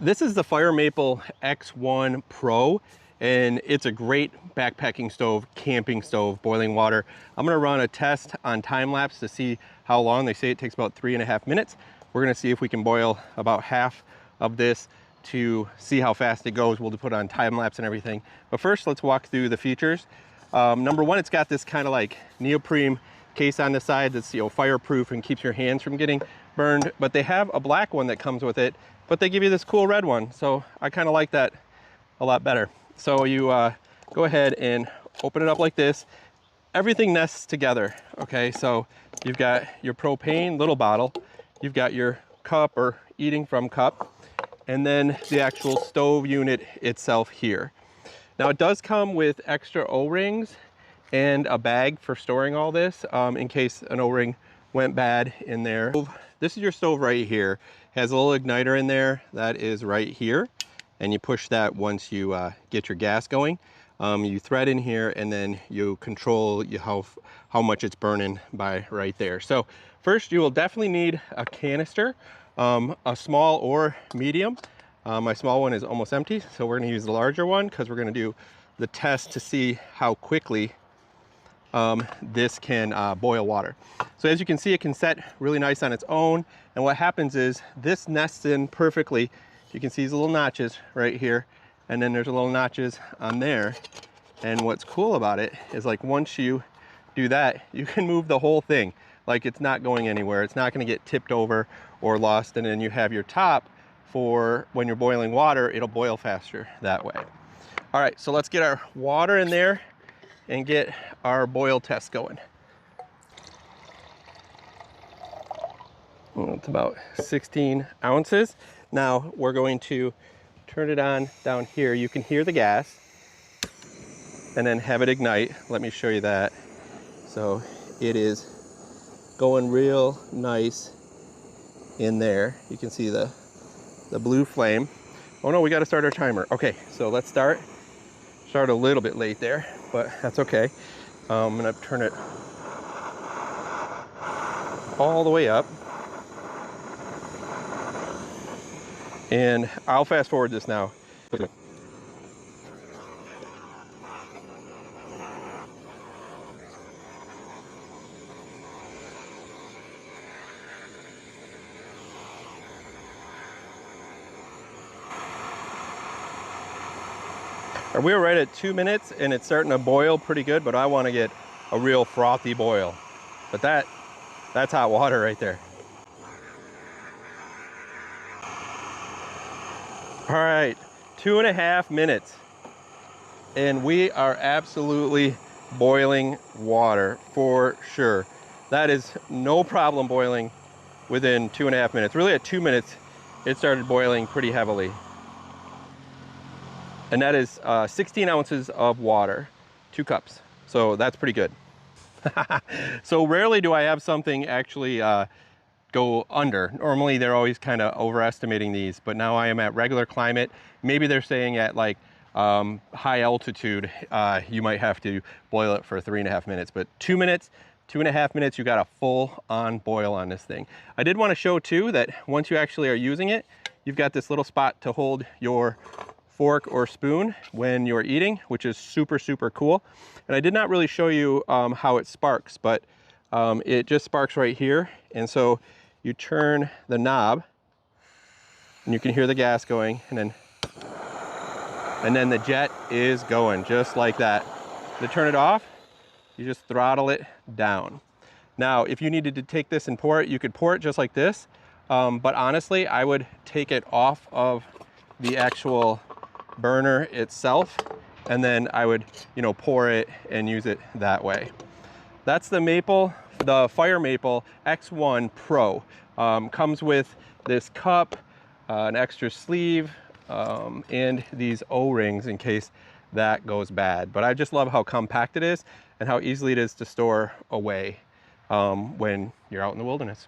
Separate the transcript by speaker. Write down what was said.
Speaker 1: This is the Firemaple X1 Pro, and it's a great backpacking stove, camping stove, boiling water. I'm gonna run a test on time-lapse to see how long. They say it takes about 3.5 minutes. We're gonna see if we can boil about half of this to see how fast it goes. We'll put on time-lapse and everything. But first, let's walk through the features. Number one, it's got this kind of like neoprene case on the side that's, you know, fireproof and keeps your hands from getting burned. But they have a black one that comes with it, but they give you this cool red one. So I kind of like that a lot better. So you go ahead and open it up like this. Everything nests together, okay? So you've got your propane little bottle, you've got your cup or eating from cup, and then the actual stove unit itself here. Now it does come with extra O-rings and a bag for storing all this in case an O-ring went bad in there. This is your stove right here. Has a little igniter in there that is right here, and you push that once you get your gas going. You thread in here and then you control how much it's burning by right there. So first you will definitely need a canister, a small or medium. My small one is almost empty, so we're gonna use the larger one because we're gonna do the test to see how quickly this can boil water. So as you can see, it can set really nice on its own. And what happens is this nests in perfectly. You can see these little notches right here, and then there's a little notches on there. And what's cool about it is, like, once you do that, you can move the whole thing. Like, it's not going anywhere. It's not gonna get tipped over or lost. And then you have your top for when you're boiling water, it'll boil faster that way. All right, so let's get our water in there and get our boil test going. It's about 16 ounces. Now we're going to turn it on down here. You can hear the gas and then have it ignite. Let me show you that. So it is going real nice in there. You can see the blue flame. Oh no, we got to start our timer. Okay, so let's start a little bit late there, but that's okay. I'm gonna turn it all the way up, and I'll fast forward this now. We're right at 2 minutes and it's starting to boil pretty good, but I want to get a real frothy boil. But that's hot water right there. All right, 2.5 minutes. And we are absolutely boiling water for sure. That is no problem boiling within 2.5 minutes. Really at 2 minutes, it started boiling pretty heavily. And that is 16 ounces of water, 2 cups. So that's pretty good. So rarely do I have something actually go under. Normally they're always kind of overestimating these, but now I am at regular climate. Maybe they're saying at like high altitude, you might have to boil it for 3.5 minutes, but 2 minutes, 2.5 minutes, you got a full on boil on this thing. I did want to show too that once you actually are using it, you've got this little spot to hold your fork or spoon when you're eating, which is super, super cool. And I did not really show you how it sparks, but it just sparks right here. And so you turn the knob and you can hear the gas going, and then the jet is going just like that. To turn it off, you just throttle it down. Now, if you needed to take this and pour it, you could pour it just like this. But honestly, I would take it off of the actual burner itself, and then I would, you know, pour it and use it that way. That's the Firemaple X1 Pro. Comes with this cup, an extra sleeve, and these O-rings in case that goes bad. But I just love how compact it is and how easily it is to store away when you're out in the wilderness.